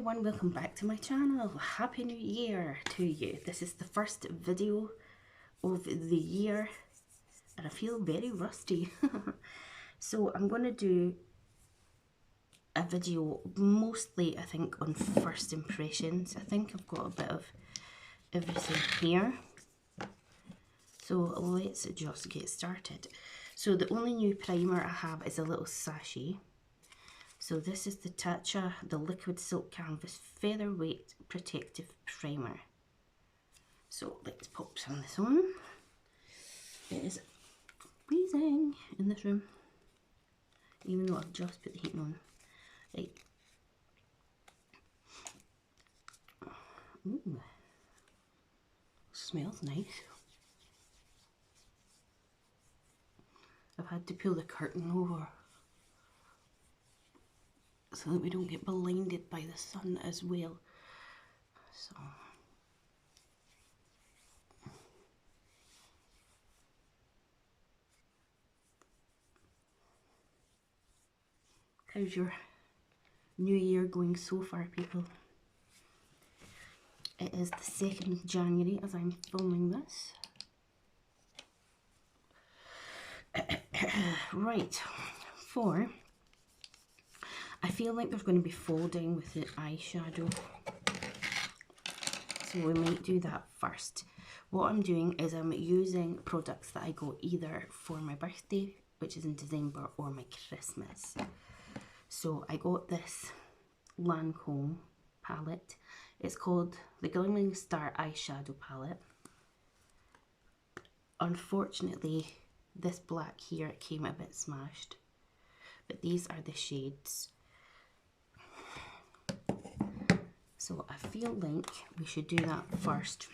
everyone, welcome back to my channel. Happy New Year to you. This is the first video of the year and I feel very rusty. So I'm going to do a video mostly I think on first impressions. I think I've got a bit of everything here. So let's just get started. So the only new primer I have is a little sachet. So this is the Tatcha, the Liquid Silk Canvas Featherweight Protective Primer. So let's pop some of this on. It is freezing in this room, even though I've just put the heating on. Right. Ooh. Smells nice. I've had to pull the curtain over so that we don't get blinded by the sun as well. So how's your new year going so far, people? It is the 2nd of January as I'm filming this. Right, I feel like there's going to be folding with the eyeshadow, so we might do that first. What I'm doing is I'm using products that I got either for my birthday, which is in December, or my Christmas. So I got this Lancome palette. It's called the Glimmering Star Eyeshadow Palette. Unfortunately, this black here came a bit smashed, but these are the shades. So I feel like we should do that first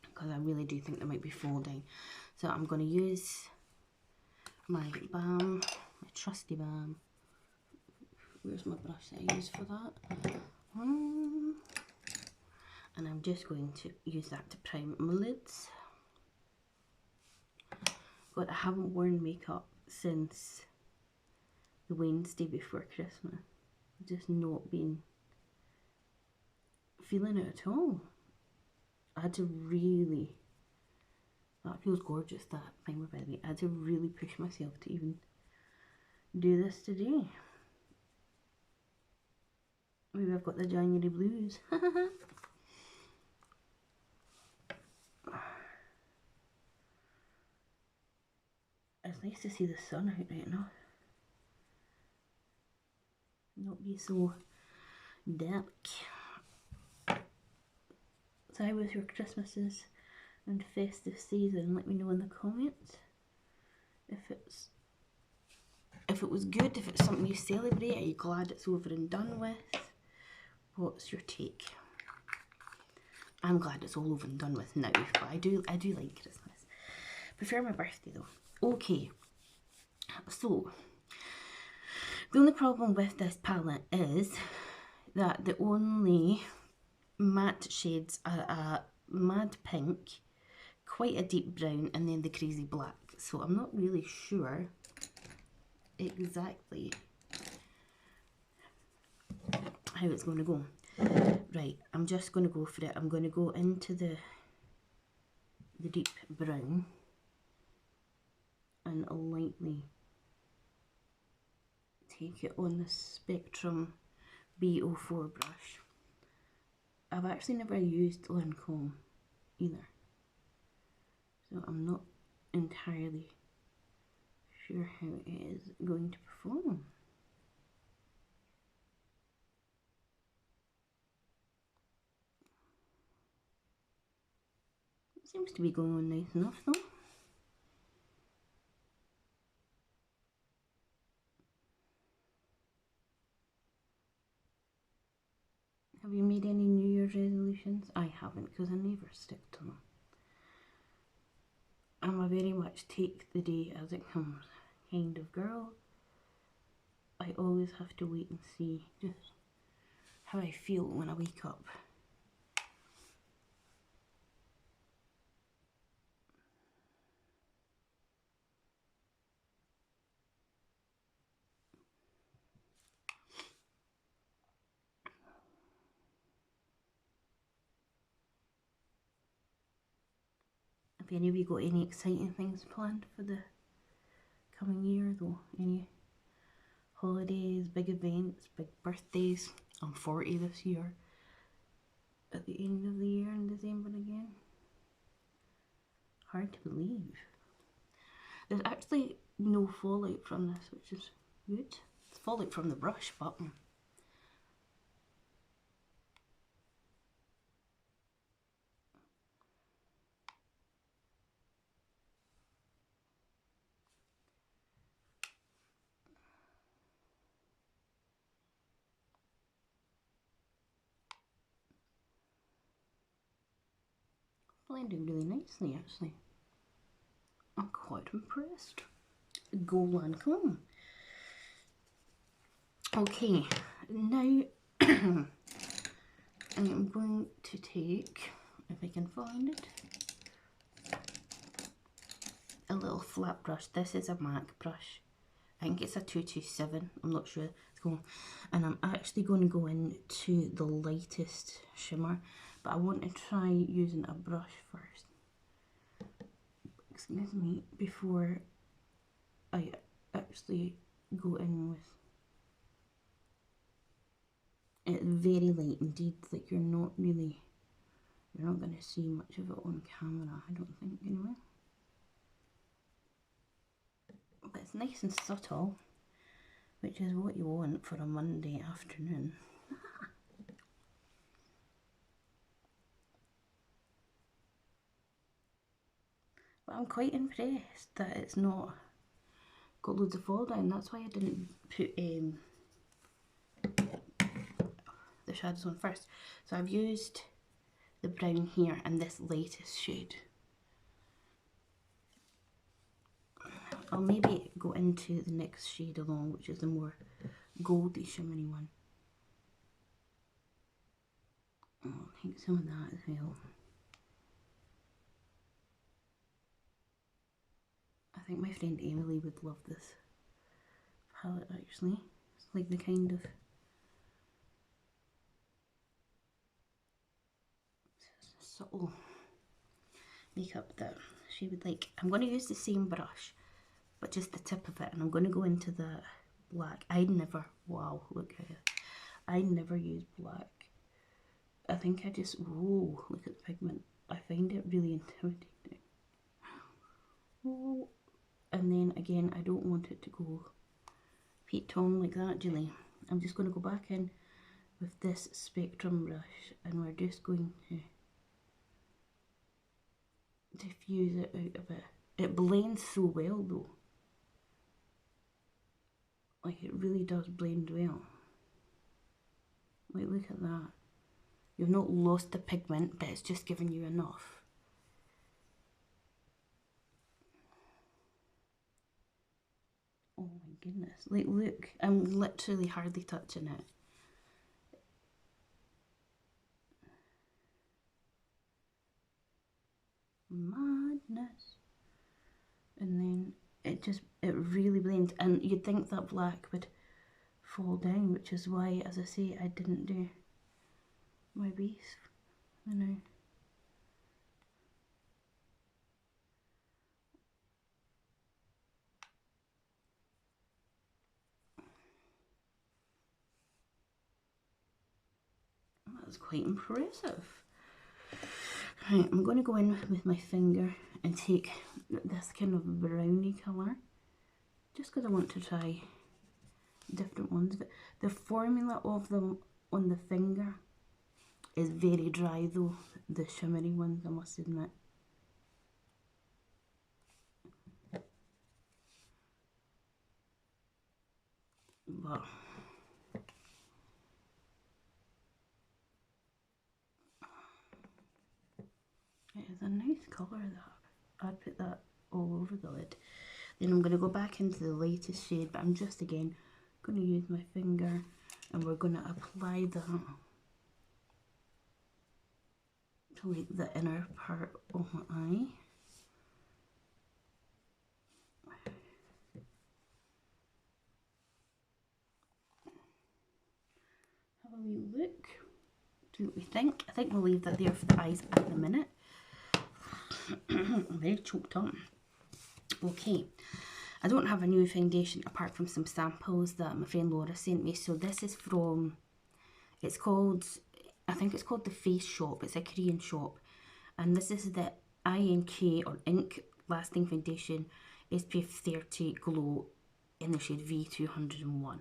because I really do think there might be folding. So I'm going to use my balm, my trusty balm. Where's my brush that I use for that? And I'm just going to use that to prime my lids. God, I haven't worn makeup since the Wednesday before Christmas. Just not been feeling it at all. I had to really, that feels gorgeous, that primer by the way. I had to really push myself to even do this today. Maybe I've got the January blues. It's nice to see the sun out right now. Not be so dark. So how was your Christmases and festive season? Let me know in the comments if it was good, if it's something you celebrate. Are you glad it's over and done with? What's your take? I'm glad it's all over and done with now, but I do like Christmas. Prefer my birthday though. Okay, so the only problem with this palette is that the only matte shades are a mad pink, quite a deep brown, and then the crazy black. So I'm not really sure exactly how it's going to go. Right, I'm just going to go for it. I'm going to go into the deep brown and lightly take it on the Spectrum B04 brush. I've actually never used Lancome either, so I'm not entirely sure how it is going to perform. It seems to be going on nice enough though. Have you made any New Year's resolutions? I haven't, because I never stick to them. I'm a very much take the day as it comes kind of girl. I always have to wait and see just how I feel when I wake up. If any of you got any exciting things planned for the coming year though, any holidays, big events, big birthdays. I'm 40 this year. At the end of the year in December again. Hard to believe. There's actually no fallout from this, which is good. It's fallout from the brush, but blending really nicely actually. I'm quite impressed. Go Lancome. Okay, now I'm going to take, if I can find it, a little flat brush. This is a MAC brush. I think it's a 227, I'm not sure. And I'm actually going to go into the lightest shimmer, but I want to try using a brush first. Excuse me, before I actually go in with it. Very light indeed, like you're not going to see much of it on camera, I don't think anyway. But it's nice and subtle, which is what you want for a Monday afternoon. But I'm quite impressed that it's not got loads of fall down. That's why I didn't put the shadows on first. So I've used the brown here and this latest shade. I'll maybe go into the next shade along, which is the more goldy shimmery one. I'll take some of that as well. I think my friend Emily would love this palette actually. It's like the kind of subtle makeup that she would like. I'm going to use the same brush, but just the tip of it, and I'm going to go into the black. Wow, look at it. I never use black. I think I just, whoa, look at the pigment. I find it really intimidating. Whoa. And then again, I don't want it to go peat tone like that, Julie. I'm just going to go back in with this Spectrum brush, and we're just going to diffuse it out a bit. It blends so well though. Like it really does blend well. Like look at that. You've not lost the pigment, but it's just giving you enough. Oh my goodness. Like look, I'm literally hardly touching it. Madness. And then it really blends, and you'd think that black would fall down, which is why, as I say, I didn't do my base. I know. That's quite impressive. Right, I'm going to go in with my finger and take this kind of brownie colour, just because I want to try different ones. But the formula of them on the finger is very dry though, the shimmery ones, I must admit. But it is a nice colour, that. I'd put that all over the lid. Then I'm going to go back into the lightest shade, but I'm just again going to use my finger, and we're going to apply that to like the inner part of my eye. Have a wee look, see what we think. I think we'll leave that there for the eyes at the minute. I'm very choked up. Okay, I don't have a new foundation apart from some samples that my friend Laura sent me. So this is from, it's called, I think it's called The Face Shop. It's a Korean shop. And this is the INK or Ink Lasting Foundation SPF 30 Glow in the shade V201.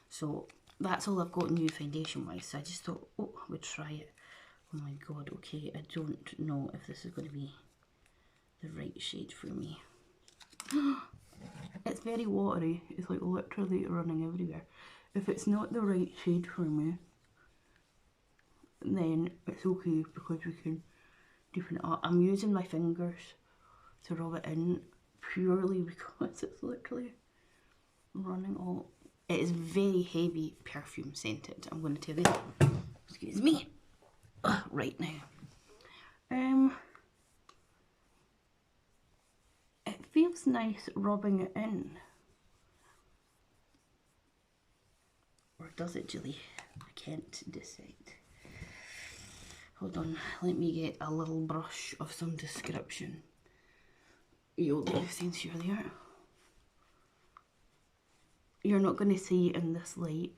So that's all I've got new foundation wise. So I just thought, oh, I would try it. Oh my god, okay, I don't know if this is going to be the right shade for me. It's very watery. It's like literally running everywhere. If it's not the right shade for me, then it's okay because we can deepen it up. I'm using my fingers to rub it in purely because it's literally running all. It is very heavy perfume scented, I'm going to tell you. Excuse me. Right now. It feels nice rubbing it in. Or does it, Julie? I can't decide. Hold on, let me get a little brush of some description. You'll do since you're there. You're not going to see it in this light.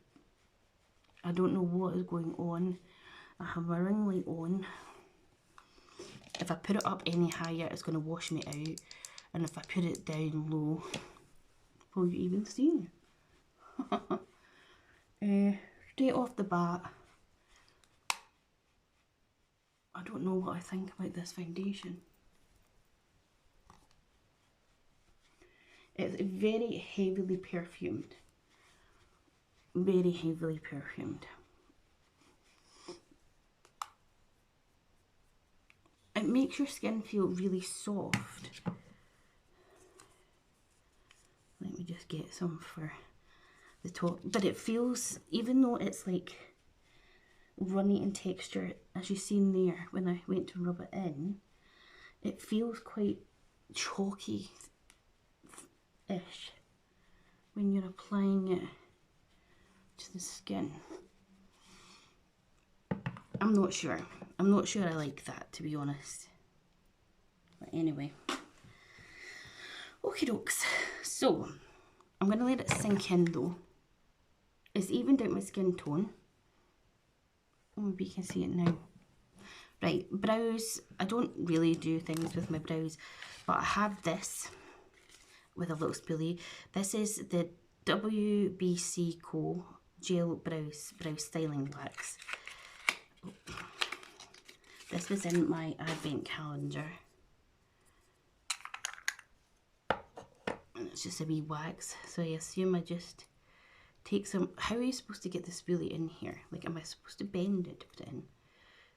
I don't know what is going on. I have my ring light on. If I put it up any higher, it's going to wash me out. And if I put it down low, will you even see? Straight off the bat, I don't know what I think about this foundation. It's very heavily perfumed. Very heavily perfumed. It makes your skin feel really soft. Let me just get some for the top. But it feels, even though it's like runny in texture, as you've seen there when I went to rub it in, it feels quite chalky-ish when you're applying it to the skin. I'm not sure. I'm not sure I like that, to be honest. But anyway. Okie dokes. So, I'm going to let it sink in though. It's evened out my skin tone. Maybe you can see it now. Right, brows. I don't really do things with my brows, but I have this with a little spoolie. This is the WBC Co Gel Brow Styling Wax. This was in my advent calendar. And it's just a wee wax. So I assume I just take some. How are you supposed to get the spoolie in here? Like, am I supposed to bend it to put it in?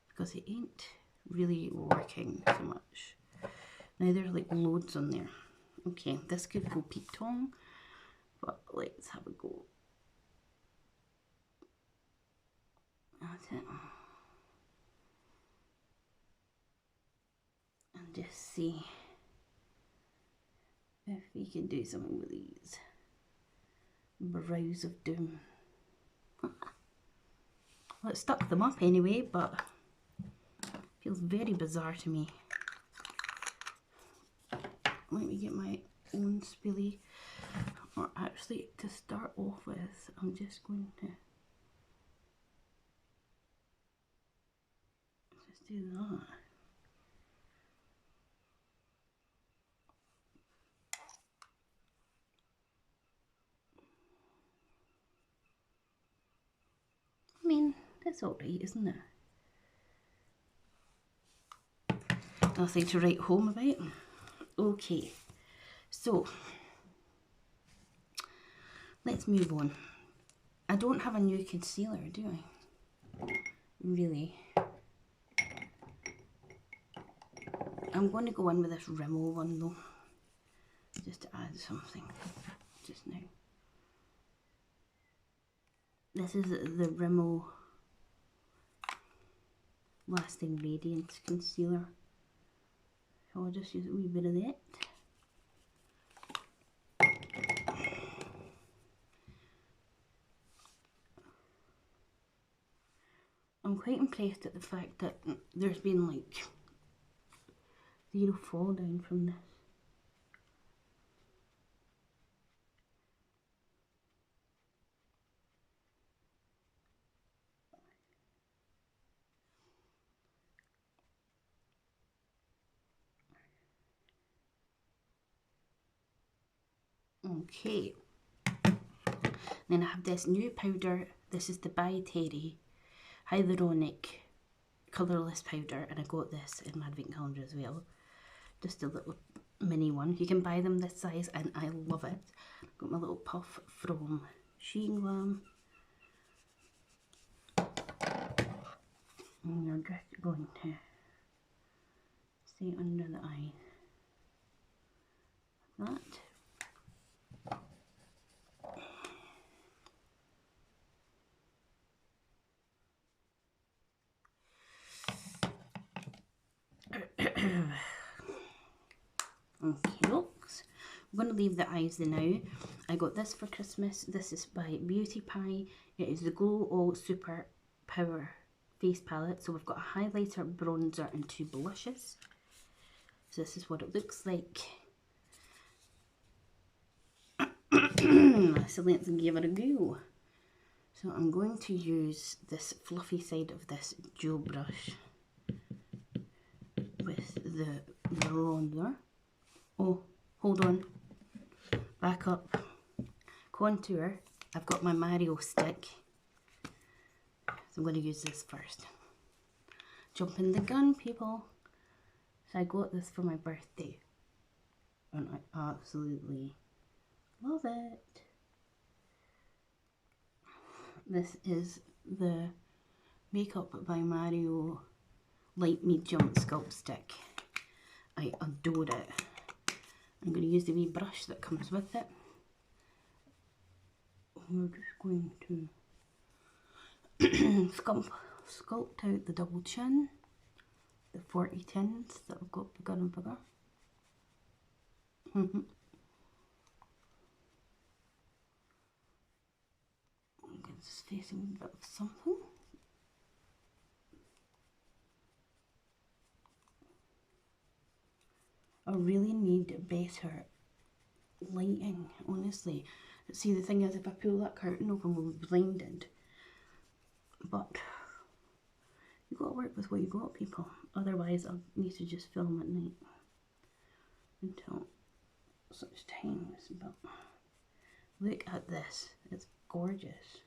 Because it ain't really working so much. Now there's like loads on there. Okay, this could go peep tong, but let's have a go. That's it. And just see if we can do something with these brows of doom. Well, it stuck them up anyway, but feels very bizarre to me. Let me get my own spoolie. Or actually, to start off with, I'm just going to just do that. I mean, that's alright, isn't it? Nothing to write home about. Okay, so let's move on. I don't have a new concealer, do I? Really. I'm going to go in with this Rimmel one though, just to add something just now. This is the Rimmel Lasting Radiance Concealer. So I'll just use a wee bit of that. I'm quite impressed at the fact that there's been like Zero fall down from this. Okay. Then I have this new powder. This is the By Terry Hyaluronic Colourless Powder, and I got this in my advent calendar as well. Just a little mini one. You can buy them this size, and I love it. Got my little puff from Sheen Glam. And you're just going to stay under the eye. Like that. Okay, looks. I'm going to leave the eyes now. I got this for Christmas. This is by Beauty Pie. It is the Glow All Super Power Face Palette. So we've got a highlighter, bronzer and 2 blushes. So this is what it looks like. So let's give it a go. So I'm going to use this fluffy side of this gel brush with the bronzer. Oh, hold on. Back up. Contour. I've got my Mario stick. So I'm going to use this first. Jumping the gun, people. So I got this for my birthday. And I absolutely love it. This is the Makeup by Mario Light Medium Sculpt Stick. I adore it. I'm going to use the wee brush that comes with it. We're just going to sculpt out the double chin, the 40 tins that I've got bigger and bigger. Get this facing a bit of something. I really need better lighting, honestly. See, the thing is, if I pull that curtain open, we'll be blinded. But you've got to work with what you got, people. Otherwise, I'll need to just film at night until such times. But look at this. It's gorgeous.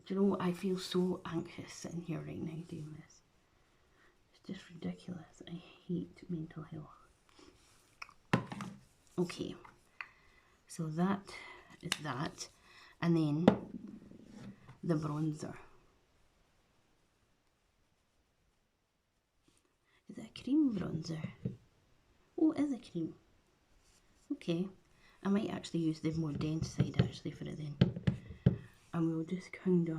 Do you know what? I feel so anxious sitting here right now doing this. It's just ridiculous. I hate mental health. Okay. So that is that. And then the bronzer. Is it a cream bronzer? Oh, it is a cream. Okay. I might actually use the more dense side actually for it then. And we'll just kind of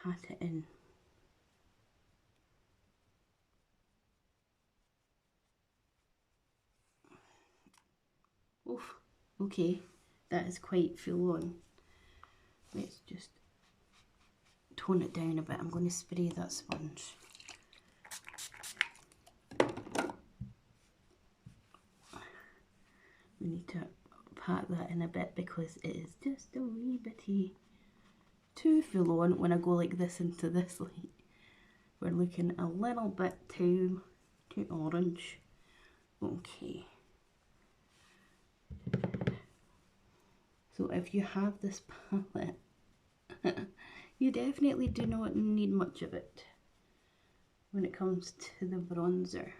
pat it in. Oof. Okay. That is quite full on. Let's just tone it down a bit. I'm going to spray that sponge. We need to pat that in a bit because it is just a wee bitty too full on when I go like this into this light. We're looking a little bit too orange. Okay. So if you have this palette, you definitely do not need much of it when it comes to the bronzer.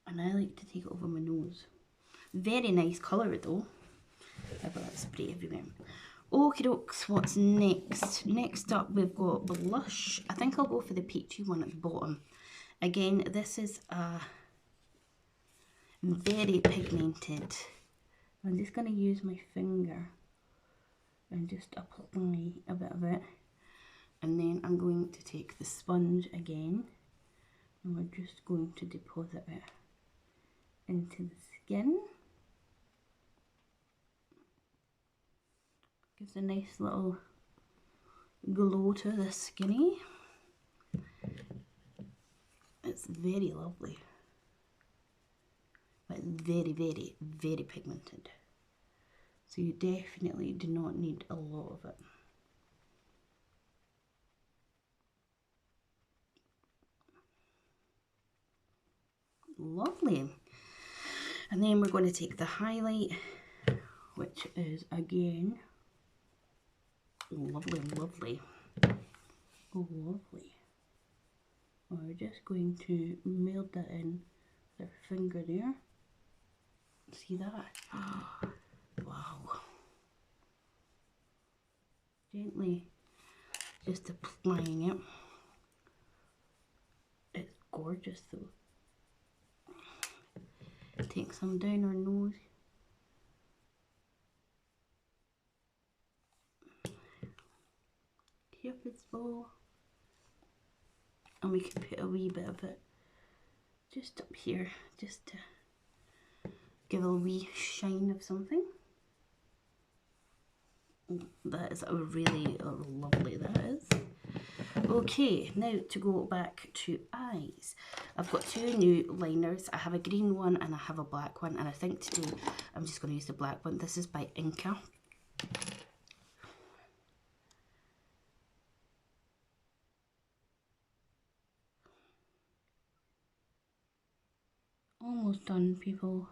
And I like to take it over my nose. Very nice colour though. I've got that spray everywhere. Okie dokes, what's next? Next up we've got blush. I think I'll go for the peachy one at the bottom. Again, this is a very pigmented. I'm just going to use my finger and just apply a bit of it. And then I'm going to take the sponge again. And we're just going to deposit it into the skin. Gives a nice little glow to the skinny. It's very lovely, but very, very, very pigmented. So you definitely do not need a lot of it. Lovely. And then we're going to take the highlight, which is again lovely, lovely. Oh, lovely. We're just going to meld that in with our finger there. See that? Wow. Gently just applying it. It's gorgeous though. Take some down our nose. Cupid's bow. And we can put a wee bit of it just up here, just to give a wee shine of something. That is a really lovely, that is. Okay, now to go back to eyes. I've got two new liners. I have a green one and I have a black one, and I think today I'm just going to use the black one. This is by Inca. Almost done, people.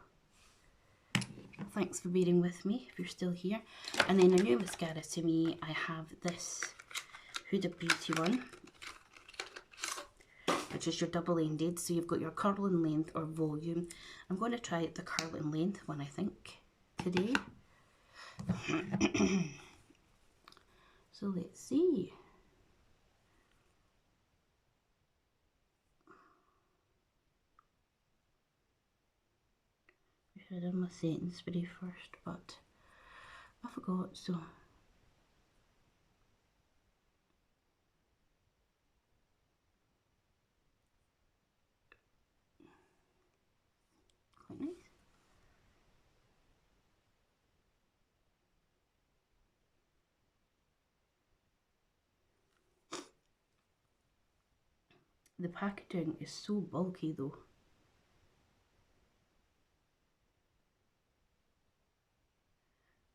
Thanks for bearing with me if you're still here. And then a new mascara to me, I have this Huda Beauty one, which is your double-ended. So you've got your curl and length or volume. I'm going to try the curl and length one, I think, today. So let's see. I should have done my setting spray first, but I forgot, so. Quite nice. The packaging is so bulky though.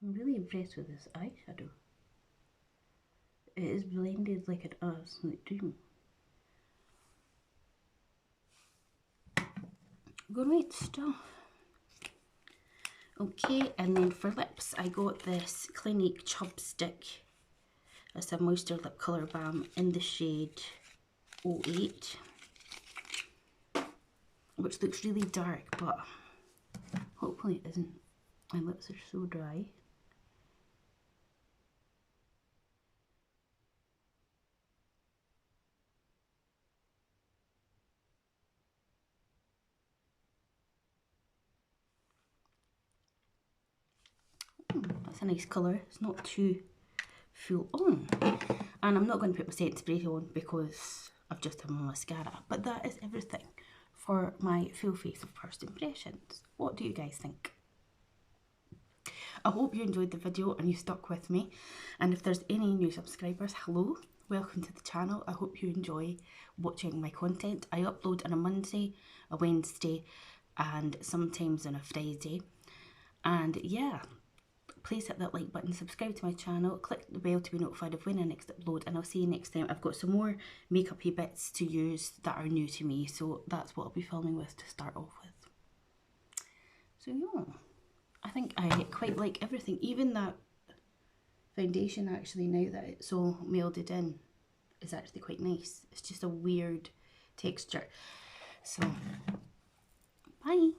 I'm really impressed with this eyeshadow. It is blended like an absolute dream. Great stuff. Okay, and then for lips, I got this Clinique Chubstick. It's a moisture lip colour balm in the shade 08, which looks really dark, but hopefully it isn't. My lips are so dry. That's a nice colour. It's not too full on. And I'm not going to put my setting spray on because I've just done my mascara. But that is everything for my full face of first impressions. What do you guys think? I hope you enjoyed the video and you stuck with me. And if there's any new subscribers, hello, welcome to the channel. I hope you enjoy watching my content. I upload on a Monday, a Wednesday, and sometimes on a Friday. And yeah, please hit that like button, subscribe to my channel, click the bell to be notified of when I next upload, and I'll see you next time. I've got some more makeup-y bits to use that are new to me, so that's what I'll be filming with to start off with. So yeah, I think I quite like everything, even that foundation actually, now that it's all melded in, is actually quite nice. It's just a weird texture. So, bye!